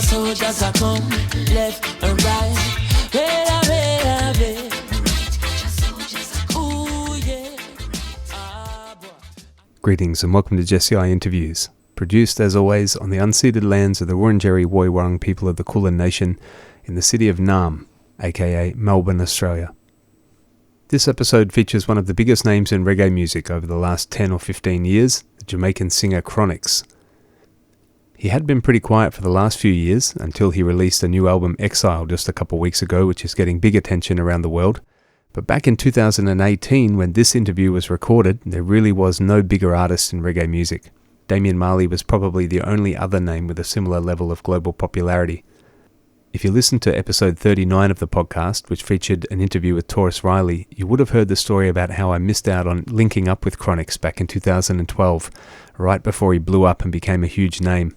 soldiers are come, left and right. Ooh, yeah. Greetings and welcome to Jesse I Interviews, produced as always on the unceded lands of the Wurundjeri Woiwurrung people of the Kulin Nation in the city of Naarm, aka Melbourne, Australia. This episode features one of the biggest names in reggae music over the last 10 or 15 years, the Jamaican singer Chronixx. He had been pretty quiet for the last few years until he released a new album Exile just a couple weeks ago, which is getting big attention around the world. But back in 2018, when this interview was recorded, there really was no bigger artist in reggae music. Damian Marley was probably the only other name with a similar level of global popularity. If you listened to episode 39 of the podcast, which featured an interview with Taurus Riley, you would have heard the story about how I missed out on linking up with Chronixx back in 2012, right before he blew up and became a huge name.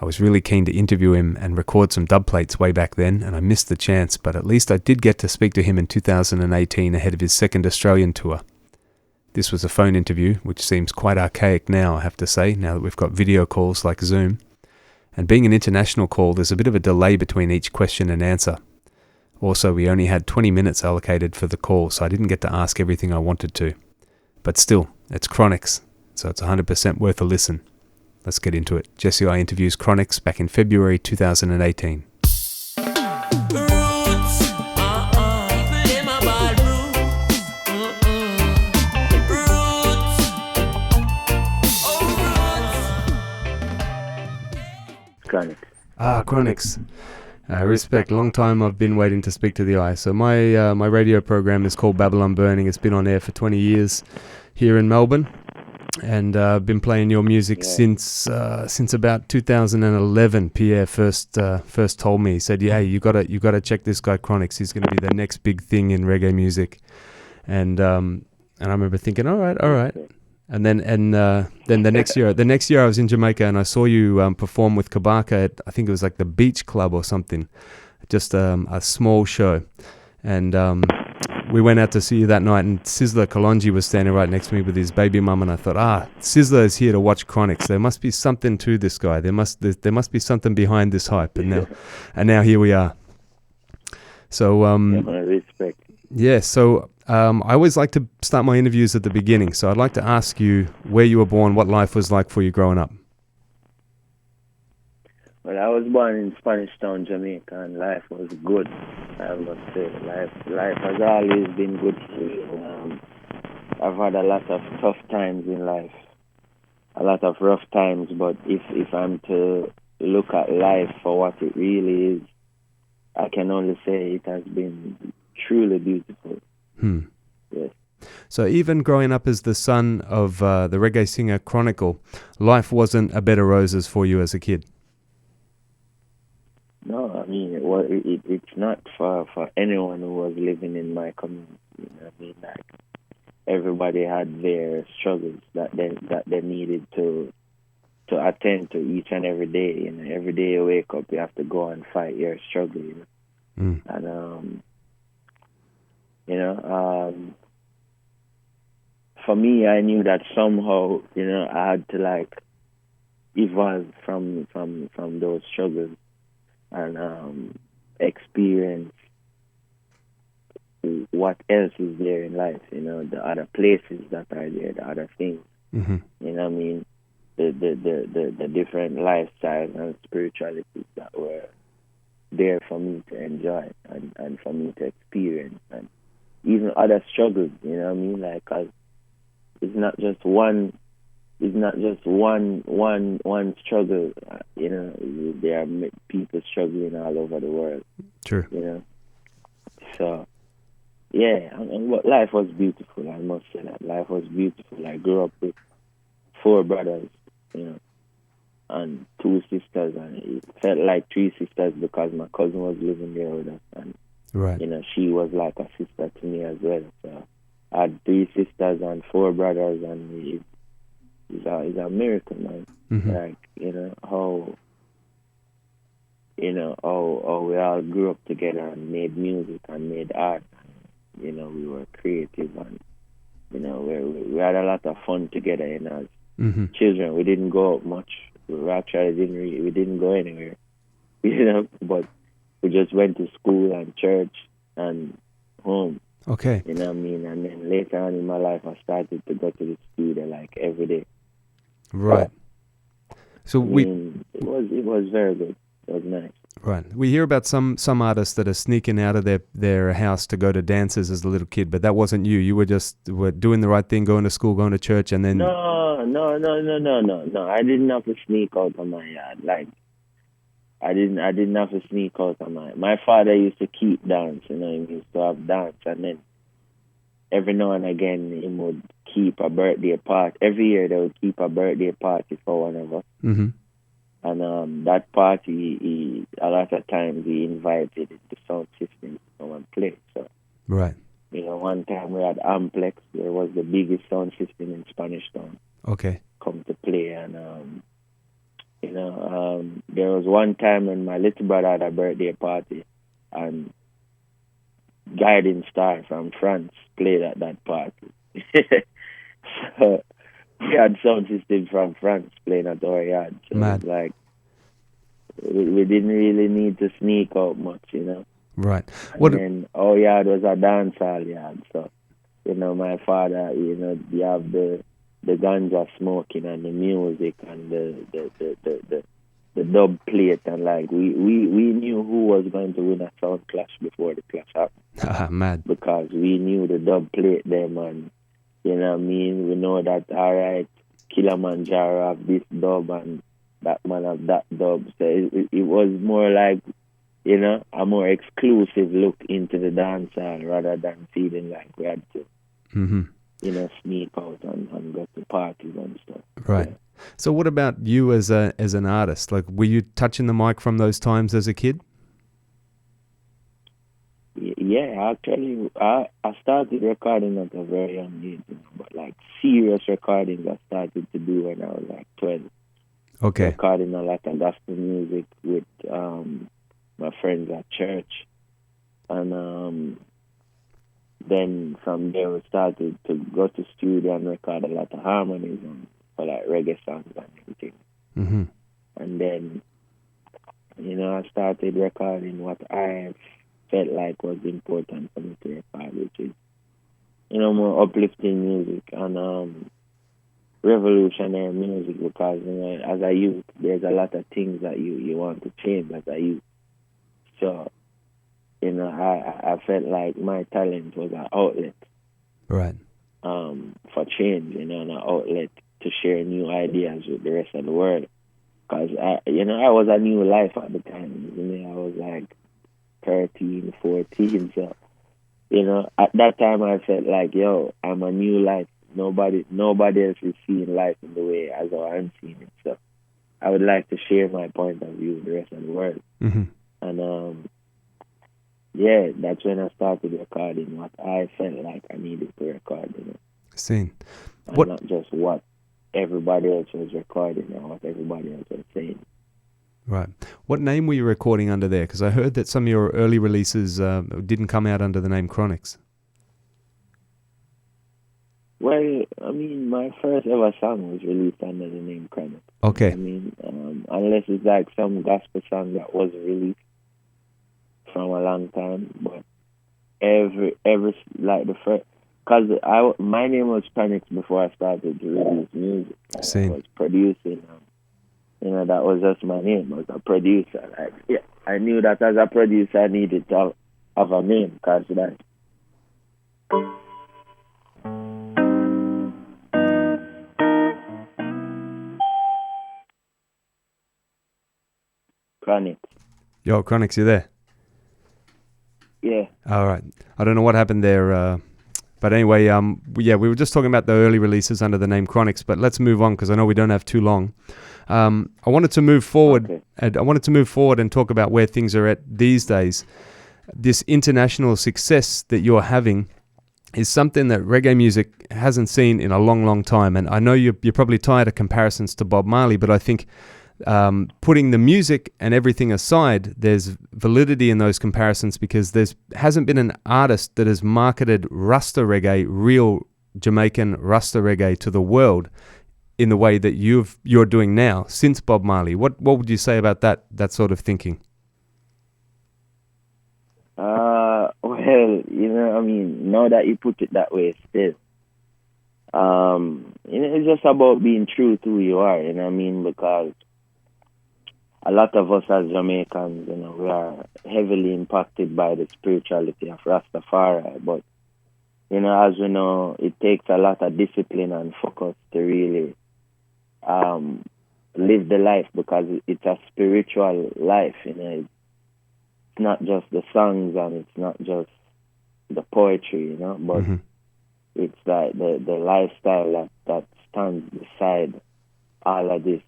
I was really keen to interview him and record some dub plates way back then, and I missed the chance, but at least I did get to speak to him in 2018 ahead of his second Australian tour. This was a phone interview, which seems quite archaic now, I have to say, now that we've got video calls like Zoom. And being an international call, there's a bit of a delay between each question and answer. Also, we only had 20 minutes allocated for the call, so I didn't get to ask everything I wanted to. But still, it's Chronixx, so it's 100% worth a listen. Let's get into it. Jesse I interviews Chronixx back in February 2018. Chronixx. Chronixx. Respect. Long time I've been waiting to speak to the eye. So my radio program is called Babylon Burning. It's been on air for 20 years here in Melbourne. And I've been playing your music since about 2011. Pierre first told me. He said, "Yeah, you gotta check this guy Chronixx. He's going to be the next big thing in reggae music." And I remember thinking, all right. And then the next year I was in Jamaica and I saw you perform with Kabaka at, I think it was like the Beach Club or something, just a small show. And we went out to see you that night, and Sizzler Kalonji was standing right next to me with his baby mum, and I thought, Sizzler is here to watch Chronixx. There must be something to this guy. There must be something behind this hype. And now here we are. So Respect. yeah. So I always like to start my interviews at the beginning. So I'd like to ask you where you were born, what life was like for you growing up. Well, I was born in Spanish Town, Jamaica, and life was good. I must say, life has always been good for me. I've had a lot of tough times in life, a lot of rough times. But if I'm to look at life for what it really is, I can only say it has been truly beautiful. Yes. So even growing up as the son of the reggae singer Chronixx, life wasn't a bed of roses for you as a kid. No, I mean, it's not for anyone who was living in my community. You know what I mean? Like, everybody had their struggles that they needed to attend to each and every day. You know, every day you wake up, you have to go and fight your struggle. You know? And for me, I knew that somehow, you know, I had to like evolve from those struggles and experience what else is there in life, you know, the other places that are there, the other things. Mm-hmm. You know what I mean? The different lifestyles and spiritualities that were there for me to enjoy and for me to experience, and even other struggles, you know what I mean? Like, 'cause it's not just one struggle, you know. There are people struggling all over the world. Sure. You know. So, yeah, and life was beautiful. I must say that life was beautiful. I grew up with 4 brothers, you know, and 2 sisters, and it felt like 3 sisters because my cousin was living there with us, and right. You know, she was like a sister to me as well. So I had 3 sisters and 4 brothers, and it's a miracle, man. Mm-hmm. Like, you know, how we all grew up together and made music and made art. You know, we were creative, and you know, we had a lot of fun together. You know, as children, we didn't go out much. We actually didn't go anywhere. but we just went to school and church and home. Okay. You know what I mean? And then later on in my life, I started to go to the studio like every day. Right. So it was very good. It was nice. Right. We hear about some artists that are sneaking out of their house to go to dances as a little kid, but that wasn't you. You were doing the right thing, going to school, going to church, and then... No. I didn't have to sneak out of my yard. Like, I didn't have to sneak out of my father used to keep dance, He used to have dance, and then every now and again he would keep a birthday party. Every year they would keep a birthday party for one of us. Mm-hmm. And that party, a lot of times he invited the sound system to come and play. So, right. One time we had Amplex, there was the biggest sound system in Spanish Town. Okay. Come to play, and there was one time when my little brother had a birthday party, and Guiding Star from France played at that party. So we had sound system from France playing at our yard. So Mad. It was like we didn't really need to sneak out much, Right. And then our yard was a dance hall yard. So, my father, you have the ganja smoking and the music and the dub plate, and like we knew who was going to win a sound clash before the clash happened. Mad. Because we knew the dub plate them, and we know that, all right, Kilimanjaro have this dub and that man have that dub. So it was more like, a more exclusive look into the dance hall rather than feeling like we had to, sneak out and go to parties and stuff. Right. Yeah. So what about you as an artist? Like, were you touching the mic from those times as a kid? Yeah, actually, I started recording at a very young age, but like serious recordings I started to do when I was like 12. Okay. Recording a lot of gospel music with my friends at church, and then from there we started to go to studio and record a lot of harmonies for like reggae songs and everything. Mm-hmm. And then, I started recording what I felt like was important for me to record, which is, more uplifting music and revolutionary music, because, as a youth, there's a lot of things that you want to change as a youth. So, I felt like my talent was an outlet. Right. For change, an outlet to share new ideas with the rest of the world. Because, I was a new life at the time. I was like 13, 14. So, at that time I felt like, I'm a new life. Nobody else is seeing life in the way as I'm seeing it. So I would like to share my point of view with the rest of the world. Mm-hmm. And, that's when I started recording what I felt like I needed to record. Seen. And not just what everybody else was recording or what everybody else was saying. Right. What name were you recording under there? Because I heard that some of your early releases didn't come out under the name Chronixx. Well, my first ever song was released under the name Chronixx. Okay. Unless it's like some gospel song that was released from a long time, but every like the first, because my name was Chronixx before I started to release music. I was producing. That was just my name as a producer. I knew that as a producer I needed to have a name, because that. Chronixx. Yo, Chronixx, you there? Yeah. All right. I don't know what happened there, but anyway, we were just talking about the early releases under the name Chronixx, but let's move on because I know we don't have too long. I wanted to move forward. Okay. And I wanted to move forward and talk about where things are at these days. This international success that you're having is something that reggae music hasn't seen in a long, long time. And I know you're probably tired of comparisons to Bob Marley, but I think putting the music and everything aside, there's validity in those comparisons because hasn't been an artist that has marketed Rasta reggae, real Jamaican Rasta reggae, to the world in the way that you're doing now since Bob Marley. What would you say about that sort of thinking? Well, I mean, now that you put it that way, still, it's just about being true to who you are, you know what I mean? Because a lot of us as Jamaicans, we are heavily impacted by the spirituality of Rastafari. But, as we know, it takes a lot of discipline and focus to really live the life, because it's a spiritual life, It's not just the songs and it's not just the poetry, but it's like the lifestyle that stands beside all of this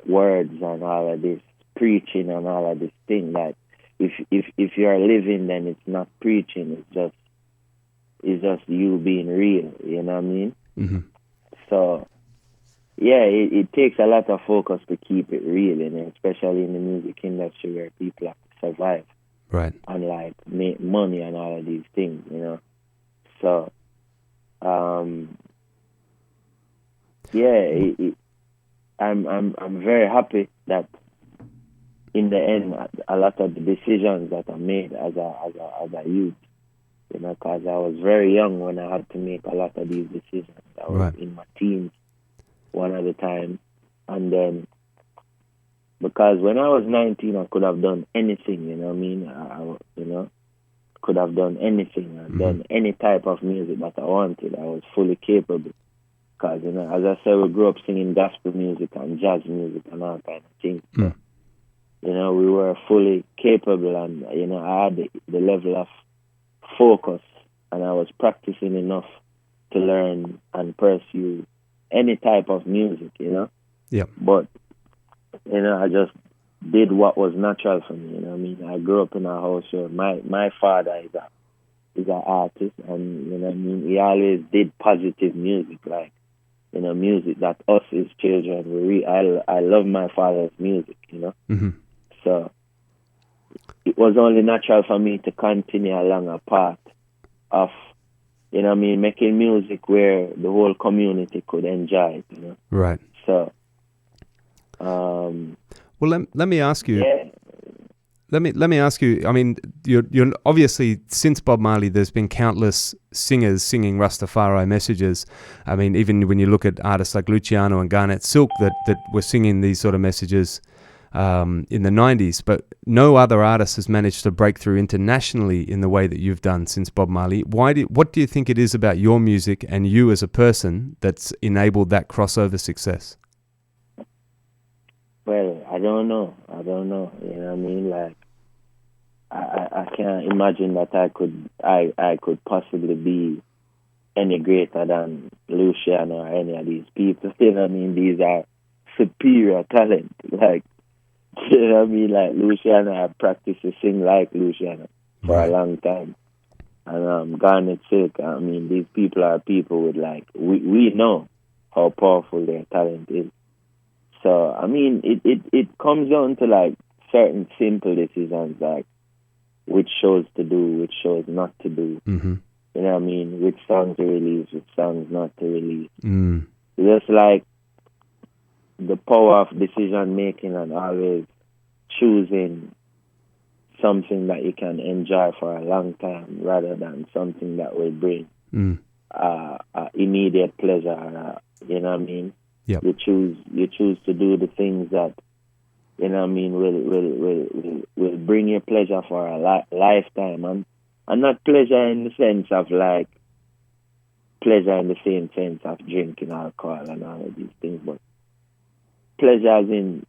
words and all of this preaching and all of this thing. That if you are living, then it's not preaching. It's just you being real. You know what I mean? Mm-hmm. So yeah, it takes a lot of focus to keep it real, especially in the music industry where people have to survive, right, and like make money and all of these things. So yeah. I'm very happy that in the end a lot of the decisions that I made as a youth, because I was very young when I had to make a lot of these decisions. I was in my teens one at a time, and then because when I was 19 I could have done anything, you know what I mean? I could have done anything. I've done any type of music that I wanted. I was fully capable. Because, as I said, we grew up singing gospel music and jazz music and all kind of things. So, we were fully capable, and, I had the level of focus, and I was practicing enough to learn and pursue any type of music, Yeah. But, I just did what was natural for me, I mean? I grew up in a house where my father is an artist, and, I mean? He always did positive music, like, music that us as children, I love my father's music, Mm-hmm. So it was only natural for me to continue along a path of, making music where the whole community could enjoy it, Right. So, well, let me ask you. Yeah. Let me ask you. I mean, you're obviously, since Bob Marley, there's been countless singers singing Rastafari messages. I mean, even when you look at artists like Luciano and Garnet Silk that were singing these sort of messages in the 90s, but no other artist has managed to break through internationally in the way that you've done since Bob Marley. What do you think it is about your music and you as a person that's enabled that crossover success? Well, I don't know. You know what I mean? Like, I can't imagine that I could possibly be any greater than Luciano or any of these people. You know what I mean? These are superior talent. Like, you know what I mean? Like, Luciano, I practiced to sing like Luciano for a long time. And Garnet Silk, I mean, these people are people with, like, we know how powerful their talent is. So, I mean, it comes down to, like, certain simple decisions, like which shows to do, which shows not to do. Mm-hmm. You know what I mean? Which songs to release, which songs not to release. Mm. Just like the power of decision making and always choosing something that you can enjoy for a long time rather than something that will bring immediate pleasure. You know what I mean? Yep. You choose to do the things that, you know what I mean, will bring you pleasure for a lifetime, and not pleasure in the sense of like pleasure in the same sense of drinking alcohol and all of these things, but pleasure as in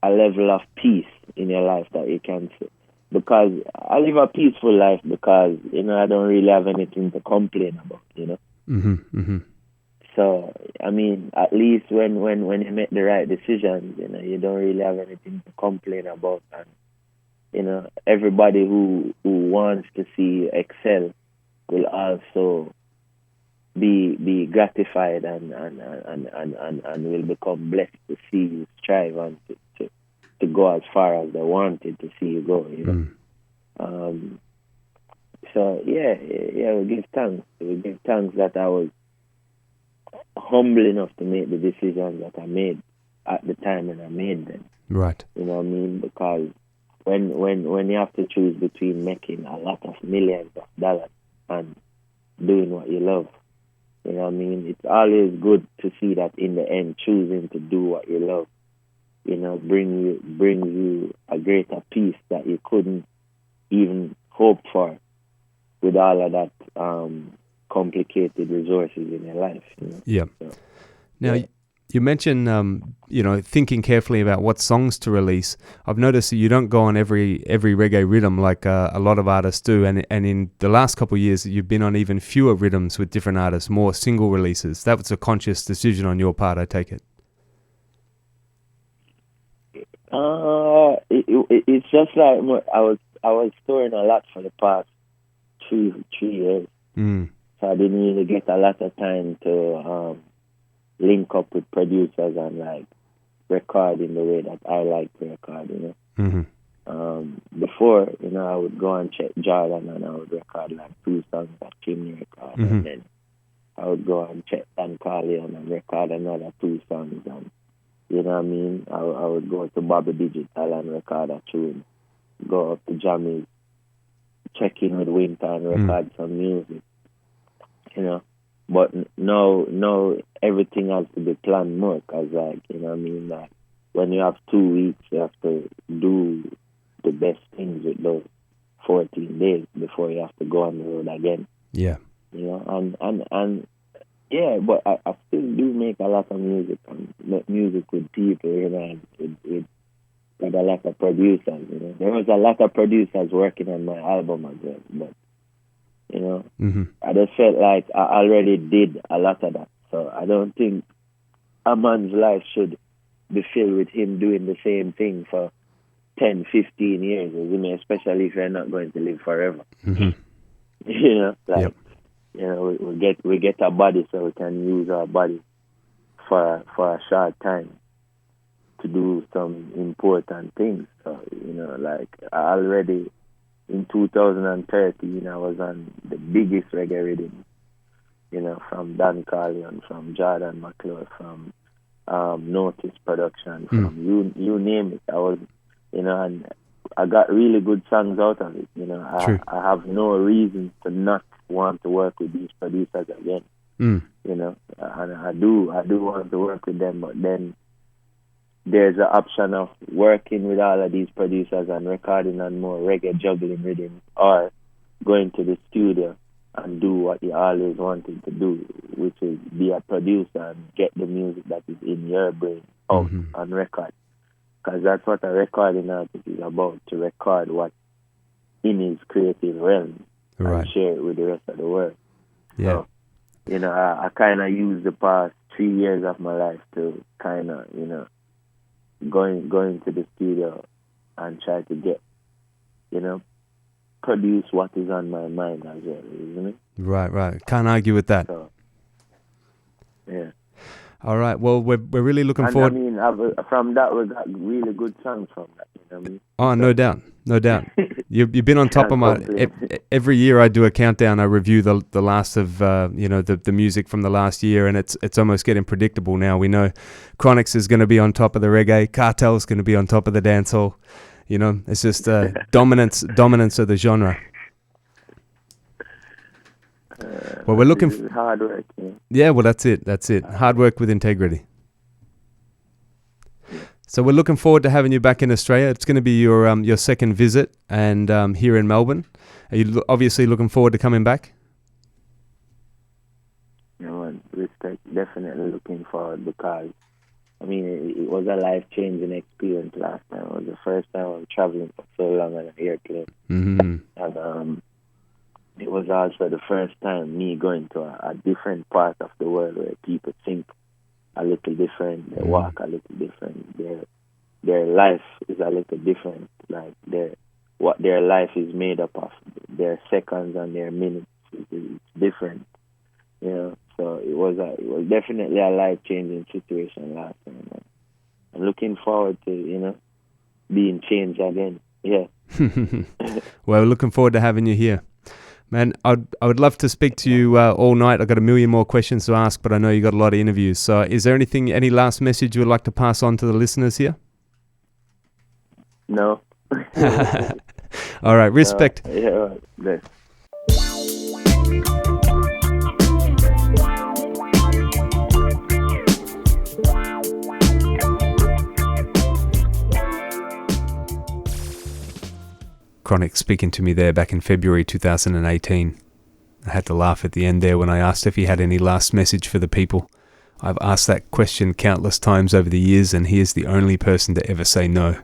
a level of peace in your life that you can see. Because I live a peaceful life because, I don't really have anything to complain about, Mm-hmm. Mm-hmm. So, I mean, at least when you make the right decisions, you don't really have anything to complain about. And, everybody who wants to see you excel will also be gratified and will become blessed to see you strive and to go as far as they wanted to see you go, So, yeah, we give thanks. We give thanks that I was humble enough to make the decisions that I made at the time when I made them. Right. You know what I mean? Because when you have to choose between making a lot of millions of dollars and doing what you love, you know what I mean? It's always good to see that in the end, choosing to do what you love, you know, brings you a greater peace that you couldn't even hope for with all of that complicated resources in your life. You know? Yeah. So, now, yeah. you mentioned, you know, thinking carefully about what songs to release. I've noticed that you don't go on every reggae rhythm like a lot of artists do, and in the last couple of years, you've been on even fewer rhythms with different artists, more single releases. That was a conscious decision on your part, I take it. It's just like I was touring a lot for the past three years, so I didn't really get a lot of time to link up with producers and like record in the way that I like to record, you know. Before, you know, I would go and check Jordan and I would record like 2 songs that Kimmy record, and then I would go and check Dan Carleon and record another 2 songs, and you know what I mean. I would go to Bobby Digital and record a tune, go up to Jammies, check in with Winter and record some music, you know. But no, everything has to be planned more, because, like, you know what I mean, like, when you have 2 weeks, you have to do the best things with those 14 days before you have to go on the road again. Yeah. You know, and yeah, but I still do make a lot of music, and make music with people, you know, and with a lot of producers, you know. There was a lot of producers working on my album as well, but, you know, I just felt like I already did a lot of that. So I don't think a man's life should be filled with him doing the same thing for 10, 15 years, you know, especially if you're not going to live forever. You know, like, you know, we get a body, so we can use our body for a short time to do some important things. So, you know, like, I already, in 2013, I was on the biggest reggae rhythm, you know, from Dan Carleon, from Jordan McClure, from Notice Production, from you name it. I was, you know, and I got really good songs out of it. You know, I have no reason to not want to work with these producers again. You know, and I do want to work with them, but then there's the option of working with all of these producers and recording on more reggae juggling rhythms, or going to the studio and do what you always wanted to do, which is be a producer and get the music that is in your brain out on record. Because that's what a recording artist is about, to record what in his creative realm and share it with the rest of the world. So, you know, I kind of used the past 3 years of my life to kind of, you know, going to the studio and try to get, you know, produce what is on my mind as well, isn't it? Right. Can't argue with that. So, yeah. All right. Well, we're really looking forward. I mean, from that, we got really good songs from that. You know what I mean? Oh, no doubt. You've been on top of my. Every year I do a countdown. I review the last of you know, the music from the last year, and it's almost getting predictable now. We know Chronixx is going to be on top of the reggae. Cartel is going to be on top of the dancehall. You know, it's just dominance of the genre. Well, we're looking hard work. Yeah, well, that's it. Hard work with integrity. So we're looking forward to having you back in Australia. It's going to be your second visit, and here in Melbourne. Are you obviously looking forward to coming back? You know, respect. Definitely looking forward, because I mean, it was a life-changing experience last time. It was the first time I was traveling for so long on an airplane, and it was also the first time me going to a different part of the world where people think a little different, they walk a little different, their life is a little different, like what their life is made up of, their seconds and their minutes is different, you know. So it was definitely a life-changing situation last time. I'm looking forward to, you know, being changed again. Yeah. Well, looking forward to having you here. Man, I would love to speak to you all night. I've got a million more questions to ask, but I know you got a lot of interviews. So is there any last message you would like to pass on to the listeners here? No, All right, respect. Yeah, bless. Chronixx speaking to me there back in February 2018. I had to laugh at the end there when I asked if he had any last message for the people. I've asked that question countless times over the years, and he is the only person to ever say no.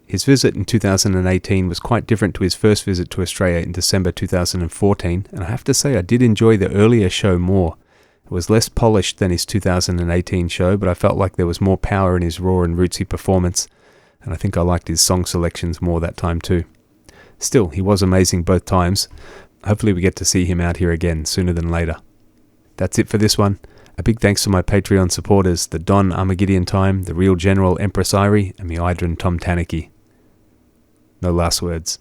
His visit in 2018 was quite different to his first visit to Australia in December 2014, and I have to say I did enjoy the earlier show more. It was less polished than his 2018 show, but I felt like there was more power in his raw and rootsy performance, and I think I liked his song selections more that time too. Still, he was amazing both times. Hopefully we get to see him out here again sooner than later. That's it for this one. A big thanks to my Patreon supporters, the Don Armagideon Time, the Real General Empress Irie, and me Idrin Tom Tanaki. No last words.